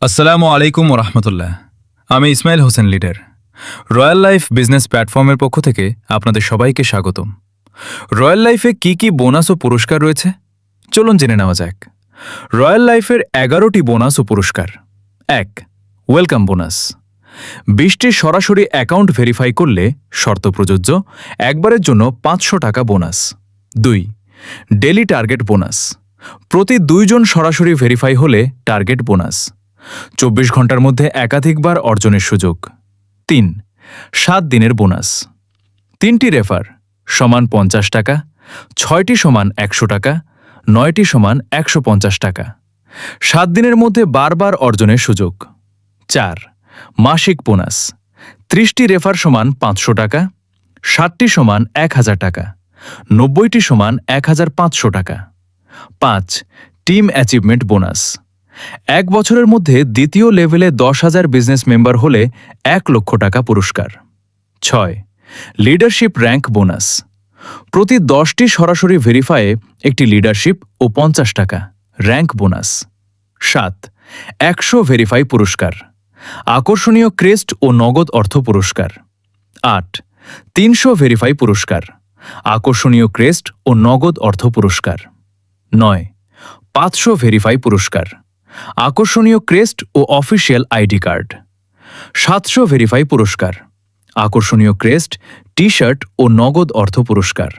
আসসালামু আলাইকুম ওরহমতুল্লাহ। আমি Ismail Hossain leader, royal life business প্ল্যাটফর্মের পক্ষ থেকে আপনাদের সবাইকে স্বাগতম। রয়্যাল লাইফে কি কি বোনাস ও পুরস্কার রয়েছে চলুন জেনে নেওয়া যাক। রয়্যাল লাইফের 11টি বোনাস ও পুরস্কার। 1. Welcome bonus. 20টি সরাসরি অ্যাকাউন্ট ভেরিফাই করলে শর্ত প্রযোজ্য, একবারের জন্য 500 টাকা বোনাস। 2. Daily target bonus. প্রতি 2 জন সরাসরি ভেরিফাই হলে টার্গেট বোনাস। 24 ঘন্টার মধ্যে একাধিকবার অর্জনের সুযোগ। 3. 7 দিনের বোনাস। 3টি রেফার সমান 50 টাকা, 6টি সমান 100 টাকা, 9টি সমান 150 টাকা। 7 দিনের মধ্যে বারবার অর্জনের সুযোগ। 4. মাসিক বোনাস। 30টি রেফার সমান 500 টাকা, 60টি সমান 1000 টাকা, 90টি সমান 1500 টাকা। 5. Team achievement bonus. 1 বছরের মধ্যে দ্বিতীয় লেভেলে 10,000 বিজনেস মেম্বার হলে 1 লক্ষ টাকা পুরস্কার। 6. Leadership rank bonus. প্রতি 10টি সরাসরি ভেরিফাইয়ে একটি লিডারশিপ ও 50 টাকা র্যাঙ্ক বোনাস। 7. 100 ভেরিফাই পুরস্কার। আকর্ষণীয় ক্রেস্ট ও নগদ অর্থ পুরস্কার। 8. 300 ভেরিফাই পুরস্কার। আকর্ষণীয় ক্রেস্ট ও নগদ অর্থ পুরস্কার। 9. 500 ভেরিফাই পুরস্কার। আকর্ষণীয় ক্রেস্ট ও অফিসিয়াল আইডি কার্ড। 700 ভেরিফাই পুরস্কার। আকর্ষণীয় ক্রেস্ট, টি শার্ট ও নগদ অর্থ পুরস্কার।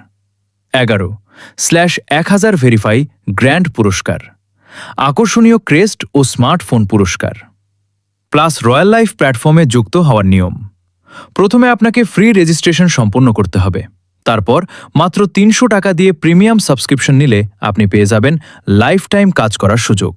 11/1000 ভেরিফাই গ্র্যান্ড পুরস্কার। আকর্ষণীয় ক্রেস্ট ও স্মার্টফোন পুরস্কার। প্লাস রয়্যাল লাইফ প্ল্যাটফর্মে যুক্ত হওয়ার নিয়ম। প্রথমে আপনাকে ফ্রি রেজিস্ট্রেশন সম্পন্ন করতে হবে। তারপর মাত্র 300 টাকা দিয়ে প্রিমিয়াম সাবস্ক্রিপশন নিলে আপনি পেয়ে যাবেন লাইফ টাইম কাজ করার সুযোগ।